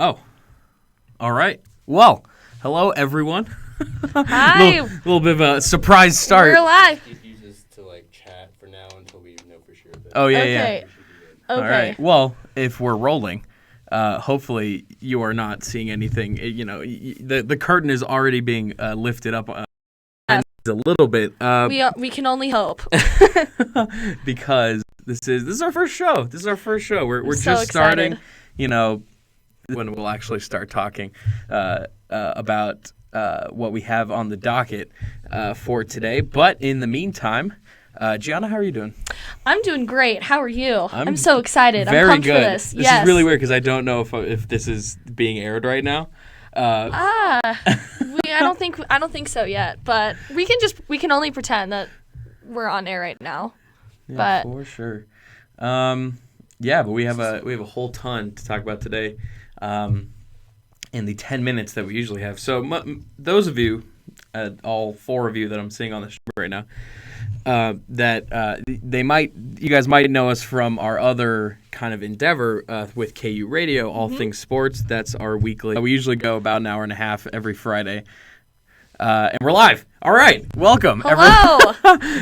Oh, all right. Well, hello, everyone. Hi. little bit of a surprise start. We're live. Use to chat for now until we know for sure. Oh, yeah, Okay. yeah. Okay. All right. Well, if we're rolling, hopefully you are not seeing anything. The curtain is already being lifted up a little bit. We can only hope. Because this is our first show. We're so just starting. excited. When we'll actually start talking about what we have on the docket for today. But in the meantime, Gianna, how are you doing? I'm doing great. How are you? I'm so excited. Very I'm pumped good. for this. This is really weird because I don't know if this is being aired right now. I don't think so yet. But we can only pretend that we're on air right now. Yeah, but for sure. But we have a whole ton to talk about today. In the 10 minutes that we usually have. So those of you, all four of you that I'm seeing on the show right now, you guys might know us from our other kind of endeavor with KU Radio, All Things Sports. That's our weekly. We usually go about an hour and a half every Friday. And we're live. All right. Welcome. Hello.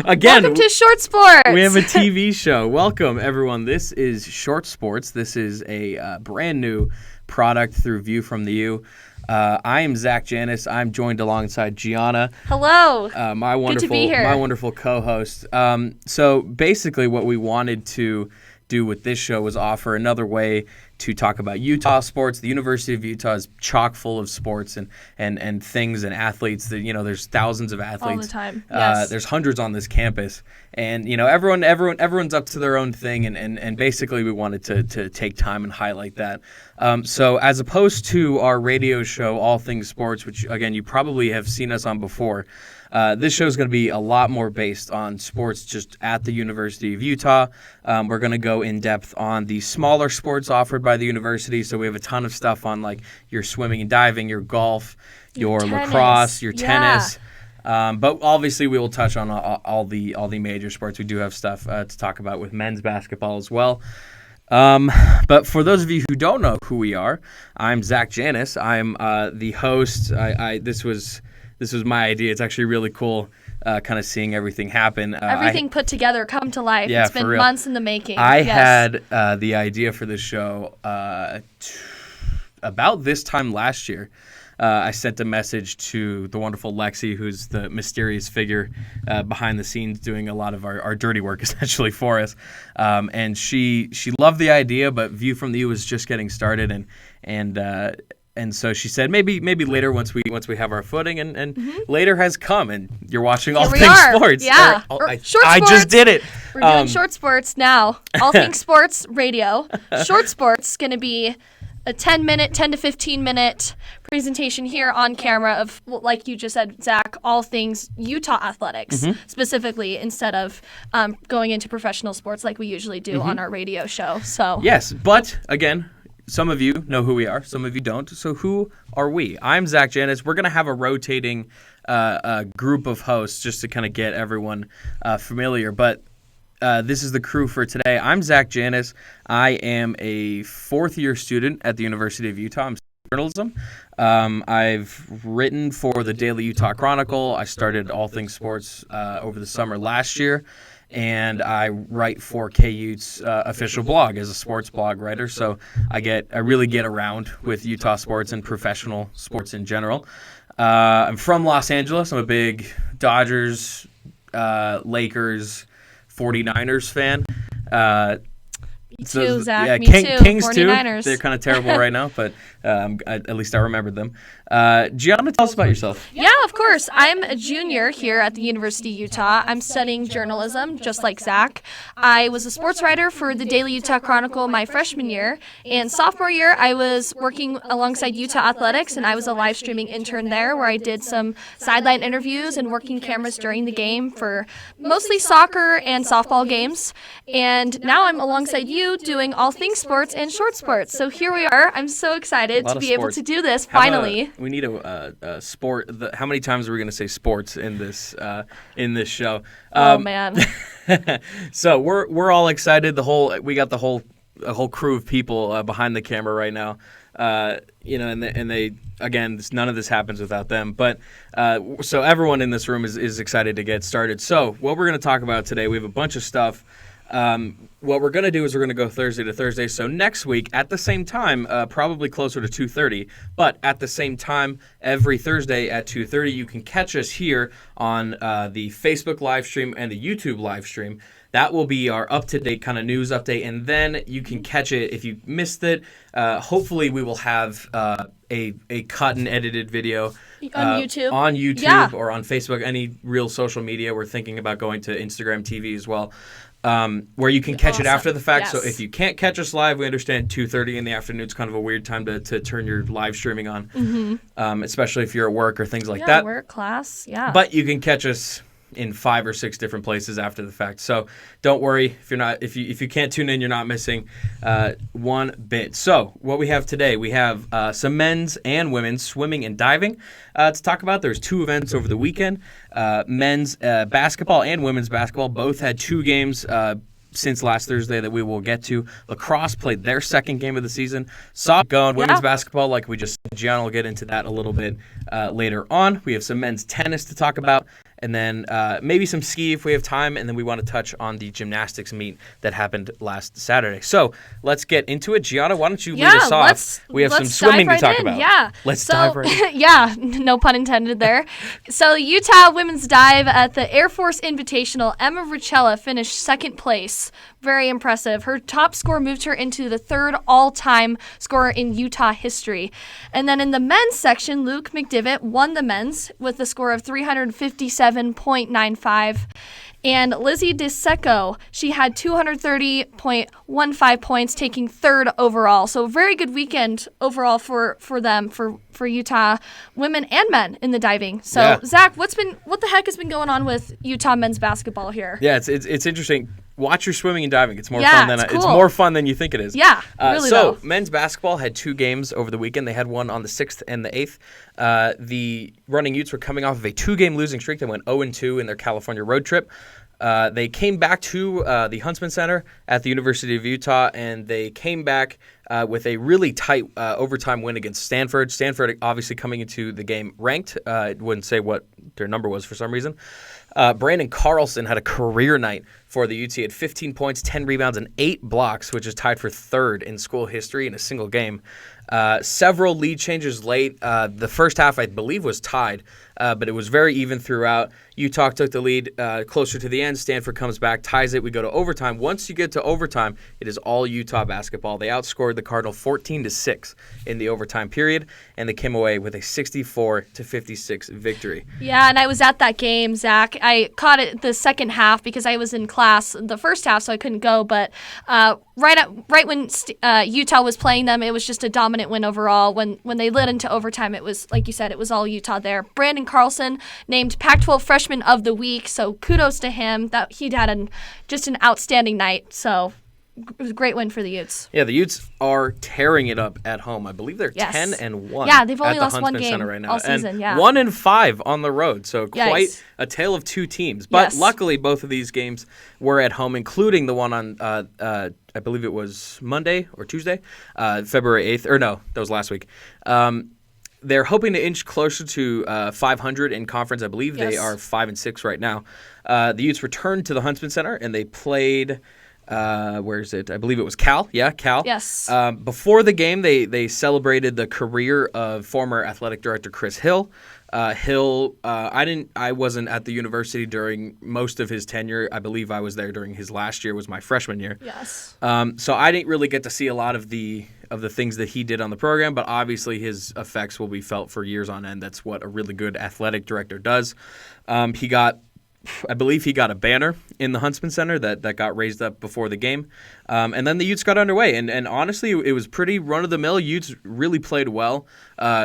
Again. Welcome to Short Sports. We have a TV show. Welcome, everyone. This is Short Sports. This is a brand new product through View from the U. I am Zach Janis. I'm joined alongside Gianna. Hello. My wonderful, Good to be here. My wonderful co-host. So basically, what we wanted to do with this show was offer another way to talk about Utah sports. The University of Utah is chock full of sports and things and athletes. That there's thousands of athletes all the time. Yes. There's hundreds on this campus, and everyone's up to their own thing. And basically, we wanted to take time and highlight that. So as opposed to our radio show, All Things Sports, which again you probably have seen us on before. This show is going to be a lot more based on sports just at the University of Utah. We're going to go in depth on the smaller sports offered by the university. So we have a ton of stuff on like your swimming and diving, your golf, your lacrosse, your tennis. But obviously we will touch on all the major sports. We do have stuff to talk about with men's basketball as well. But for those of you who don't know who we are, I'm Zach Janis. I'm the host. This was my idea. It's actually really cool kind of seeing everything happen. Everything put together, come to life. Yeah, it's been months in the making. I had the idea for this show about this time last year. I sent a message to the wonderful Lexi, who's the mysterious figure behind the scenes doing a lot of our dirty work essentially for us. And she loved the idea, but View from the U was just getting started, and so she said maybe later once we have our footing, and later has come, and you're watching All Things Sports. Yeah, Short Sports. I just did it. We're doing Short Sports now. All Things Sports Radio. Short Sports going to be a 10 to 15 minute presentation here on camera of, like you just said, Zach, all things Utah athletics specifically, instead of going into professional sports like we usually do on our radio show. So yes, but again, some of you know who we are, some of you don't. So who are we? I'm Zach Janis. We're going to have a rotating group of hosts just to kind of get everyone familiar. But this is the crew for today. I'm Zach Janis. I am a fourth-year student at the University of Utah. I'm journalism. I've written for the Daily Utah Chronicle. I started All Things Sports over the summer last year. And I write for KU's official blog as a sports blog writer, so I really get around with Utah sports and professional sports in general. I'm from Los Angeles. I'm a big Dodgers, Lakers, 49ers fan. Me too, Zach. Yeah, Me too. Kings 49ers. Too. They're kind of terrible right now, but at least I remembered them. Gianna, tell us about yourself. Yeah, of course. I'm a junior here at the University of Utah. I'm studying journalism, just like Zach. I was a sports writer for the Daily Utah Chronicle my freshman year. And sophomore year, I was working alongside Utah Athletics, and I was a live streaming intern there where I did some sideline interviews and working cameras during the game for mostly soccer and softball games. And now I'm alongside you doing All Things Sports and Short Sports. So here we are. I'm so excited to be able to do this finally. We need a sport. How many times are we going to say sports in this show? Oh man! So we're all excited. We got the whole crew of people behind the camera right now. And they again, none of this happens without them. But so everyone in this room is excited to get started. So what we're going to talk about today, we have a bunch of stuff. What we're going to do is we're going to go Thursday to Thursday. So next week at the same time, probably closer to 2:30, but at the same time every Thursday at 2:30, you can catch us here on the Facebook live stream and the YouTube live stream. That will be our up-to-date kind of news update, and then you can catch it if you missed it. Hopefully we will have a cut and edited video on YouTube, yeah, or on Facebook, any real social media. We're thinking about going to Instagram TV as well, where you can catch it after the fact. Yes. So if you can't catch us live, we understand 2:30 in the afternoon is kind of a weird time to turn your live streaming on, especially if you're at work or things like that. Work, class, yeah. But you can catch us in 5 or 6 different places after the fact. So don't worry if you can't tune in, you're not missing one bit. So what we have today, we have some men's and women's swimming and diving to talk about. There's 2 events over the weekend. Men's basketball and women's basketball both had 2 games since last Thursday that we will get to. Lacrosse played their second game of the season. Saw going women's basketball, like we just said. Gianna will get into that a little bit later on. We have some men's tennis to talk about, and then maybe some ski if we have time, and then we want to touch on the gymnastics meet that happened last Saturday. So let's get into it. Gianna, why don't you lead us off? We have some swimming to talk about. Yeah. Let's dive right in. Yeah, no pun intended there. So Utah women's dive at the Air Force Invitational, Emma Richella finished second place. Very impressive. Her top score moved her into the 3rd all-time scorer in Utah history. And then in the men's section, Luke McDivitt won the men's with a score of 357.95. And Lizzie DeSecco, she had 230.15 points, taking 3rd overall. So very good weekend overall for them, for Utah women and men in the diving. So yeah. Zach, what the heck has been going on with Utah men's basketball here? Yeah, it's interesting. Watch your swimming and diving. It's more fun than it's more fun than you think it is. Yeah, really. So men's basketball had 2 games over the weekend. They had one on the 6th and the 8th. The Running Utes were coming off of a 2-game losing streak. They went 0-2 in their California road trip. They came back to the Huntsman Center at the University of Utah, and they came back with a really tight overtime win against Stanford. Stanford obviously coming into the game ranked. I wouldn't say what their number was for some reason. Brandon Carlson had a career night for the Utes. He had 15 points, 10 rebounds, and 8 blocks, which is tied for 3rd in school history in a single game. Several lead changes late. The first half, I believe, was tied, but it was very even throughout. Utah took the lead closer to the end. Stanford comes back, ties it. We go to overtime. Once you get to overtime, it is all Utah basketball. They outscored the Cardinal 14-6 in the overtime period, and they came away with a 64-56 victory. Yeah, and I was at that game, Zach. I caught it the second half because I was in class the first half, so I couldn't go. But right when Utah was playing them, it was just a dominant win overall. When they led into overtime, it was, like you said, it was all Utah there. Brandon Carlson named Pac-12 Freshman of the Week, so kudos to him. That he had just an outstanding night. So it was a great win for the Utes. Yeah, the Utes are tearing it up at home. I believe they're 10-1. Yeah, they've only lost Huntsman one game Center right now. all season. And yeah, 1-5 on the road. So quite a tale of 2 teams. But luckily, both of these games were at home, including the one on I believe it was Monday or Tuesday, February 8th. Or no, that was last week. They're hoping to inch closer to 500 in conference. I believe they are 5-6 right now. The Utes returned to the Huntsman Center, and they played where is it? I believe it was Cal. Yeah, Cal. Yes. Before the game, they celebrated the career of former athletic director Chris Hill. I wasn't at the university during most of his tenure. I believe I was there during his last year, was my freshman year. Yes. So I didn't really get to see a lot of the things that he did on the program, but obviously his effects will be felt for years on end. That's what a really good athletic director does. I believe he got a banner in the Huntsman Center that got raised up before the game. And then the Utes got underway. And honestly, it was pretty run-of-the-mill. Utes really played well,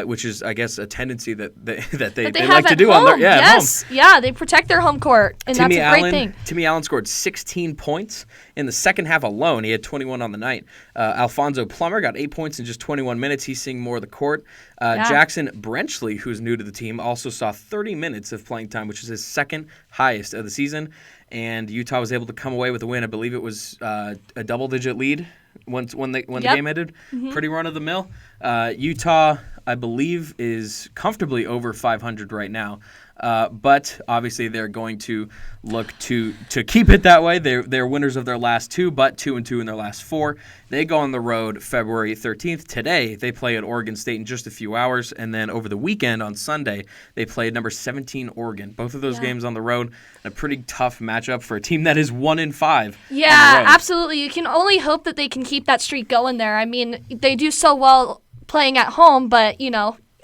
which is, I guess, a tendency that they like to do home. on their at home. Yeah, they protect their home court, and that's a great thing. Timmy Allen scored 16 points in the second half alone. He had 21 on the night. Alfonso Plummer got 8 points in just 21 minutes. He's seeing more of the court. Jackson Brenchley, who's new to the team, also saw 30 minutes of playing time, which is his second highest of the season. And Utah was able to come away with a win. I believe it was a double-digit lead when the Yep. game ended. Pretty run of the mill. Utah, I believe, is comfortably over 500 right now. But obviously they're going to look to keep it that way. They're winners of their last 2, but 2-2 in their last 4. They go on the road February 13th. Today they play at Oregon State in just a few hours, and then over the weekend on Sunday they play number 17 Oregon. Both of those games on the road. A pretty tough matchup for a team that is 1-5. Yeah, absolutely. You can only hope that they can keep that streak going there. I mean, they do so well playing at home, but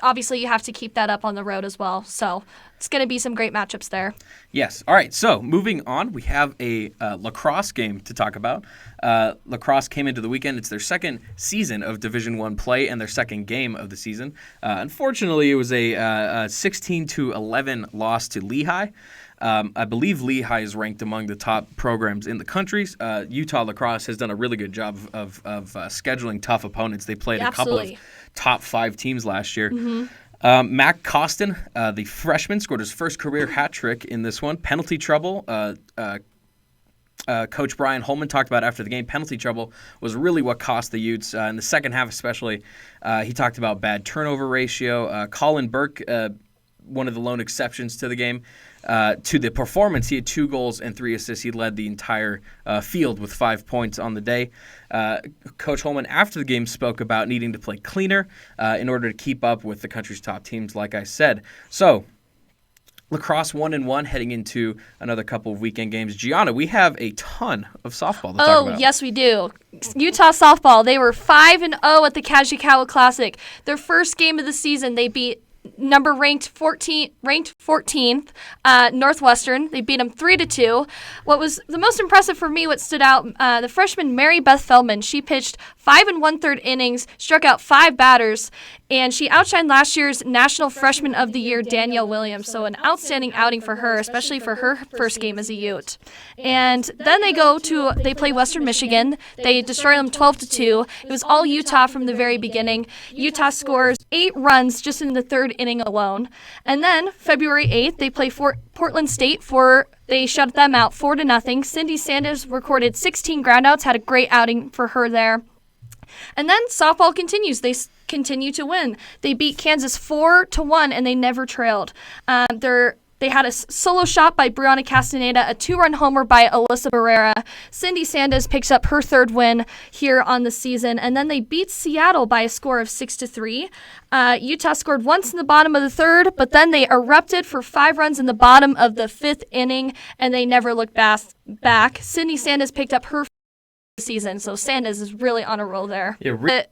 obviously you have to keep that up on the road as well. So it's going to be some great matchups there. Yes. All right. So moving on, we have a lacrosse game to talk about. Lacrosse came into the weekend. It's their second season of Division I play and their second game of the season. Unfortunately, it was a 16-11 loss to Lehigh. I believe Lehigh is ranked among the top programs in the country. Utah Lacrosse has done a really good job of scheduling tough opponents. They played a couple of top 5 teams last year. Mac Costin, the freshman, scored his first career hat trick in this one. Penalty trouble. Coach Brian Holman talked about after the game. Penalty trouble was really what cost the Utes in the second half, especially. He talked about bad turnover ratio. Colin Burke, one of the lone exceptions to the game. To the performance, he had 2 goals and 3 assists. He led the entire field with 5 points on the day. Coach Holman, after the game, spoke about needing to play cleaner in order to keep up with the country's top teams, like I said. So, lacrosse 1-1 heading into another couple of weekend games. Gianna, we have a ton of softball to talk about. Oh, yes, we do. Utah softball, they were 5-0 at the Kajikawa Classic. Their first game of the season, they beat ranked 14th Northwestern. They beat them 3-2. What was the most impressive for me, what stood out, the freshman Mary Beth Feldman. She pitched 5 1/3 innings, struck out 5 batters, and she outshined last year's National Freshman of the Year Danielle Williams. So an outstanding outing for her, especially for her first game as a Ute. And then they play Western Michigan. They destroy them 12-2. It was all Utah from the very beginning. Utah scores 8 runs just in the third inning alone. And then February 8th, they play Portland State they shut them out 4-0. Cindy Sanders recorded 16 groundouts, had a great outing for her there. And then softball continues. They continue to win. They beat Kansas 4-1, and they never trailed. They had a solo shot by Brianna Castaneda, a 2-run homer by Alyssa Barrera. Cindy Sanders picks up her 3rd win here on the season, and then they beat Seattle by a score of 6-3. Utah scored once in the bottom of the 3rd, but then they erupted for 5 runs in the bottom of the 5th inning, and they never looked back. Cindy Sanders picked up her season, so Sanders is really on a roll there. Yeah, The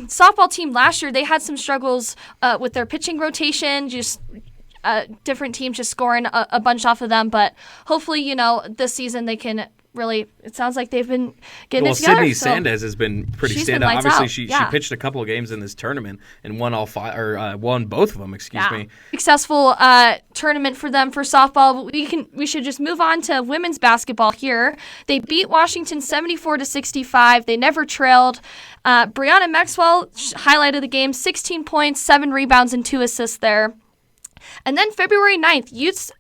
softball team last year, they had some struggles with their pitching rotation, just different teams just scoring a bunch off of them, but hopefully, this season they can really, it sounds like they've been getting it together. Sydney Sanders has been pretty standout. Obviously, she pitched a couple of games in this tournament and won won both of them, excuse me. Successful tournament for them for softball. We should just move on to women's basketball here. They beat Washington 74-65. They never trailed. Brianna Maxwell highlighted the game, 16 points, 7 rebounds, and 2 assists there. And then February 9th, Utes,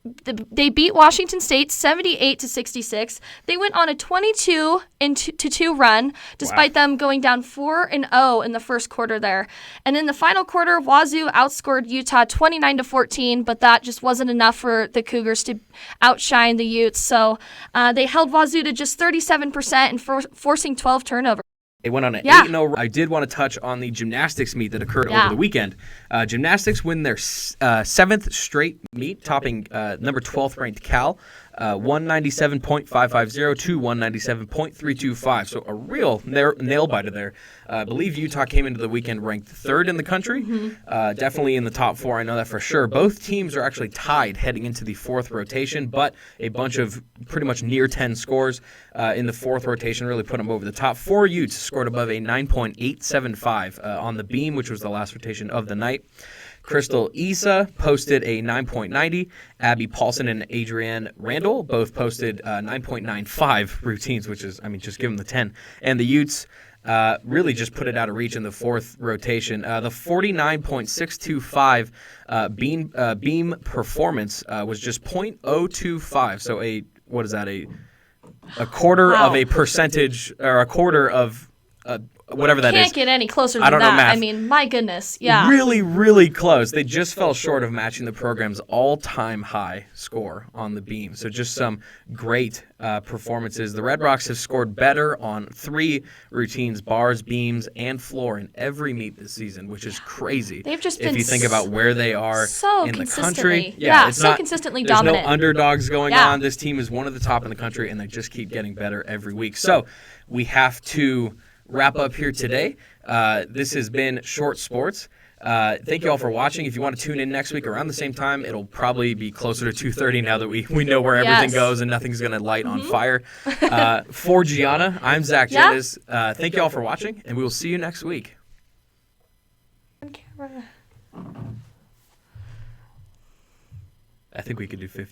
they beat Washington State 78-66. They went on a 22-2 run, despite them going down 4-0 in the first quarter there. And in the final quarter, Wazoo outscored Utah 29-14, but that just wasn't enough for the Cougars to outshine the Utes. So they held Wazoo to just 37% and forcing 12 turnovers. They went on an 8-0. I did want to touch on the gymnastics meet that occurred over the weekend. Gymnastics win their 7th straight meet, topping number 12th ranked Cal, 197.550 to 197.325. So a real nail biter there. I believe Utah came into the weekend ranked 3rd in the country, definitely in the top 4. I know that for sure. Both teams are actually tied heading into the 4th rotation, but a bunch of pretty much near 10 scores in the 4th rotation really put them over the top. 4 Utes scored above a 9.875 on the beam, which was the last rotation of the night. Crystal Issa posted a 9.90. Abby Paulson and Adrienne Randall both posted 9.95 routines, which is, just give them the 10. And the Utes really just put it out of reach in the 4th rotation. The 49.625 beam performance was just .025. So what is that? A quarter of a percentage, or a quarter of whatever that is. Can't get any closer than I don't know that. math. I mean, my goodness. Yeah. Really, really close. They just fell short of matching the program's all-time high score on the beam. So just some great performances. The Red Rocks have scored better on 3 routines, bars, beams, and floor in every meet this season, which is crazy. They've just if been you think about where they are so in the consistently. country. Yeah, it's so not, consistently there's dominant. no underdogs going Yeah. on. This team is one of the top in the country, and they just keep getting better every week. So we have to wrap up here today. This has been Short Sports. Thank you all for watching. If you want to tune in next week around the same time, it'll probably be closer to 2:30 now that we know where everything Yes. goes and nothing's going to light on fire. For Gianna, I'm Zach Yeah. Jendis. Thank you all for watching, and we will see you next week. On camera. I think we could do 50.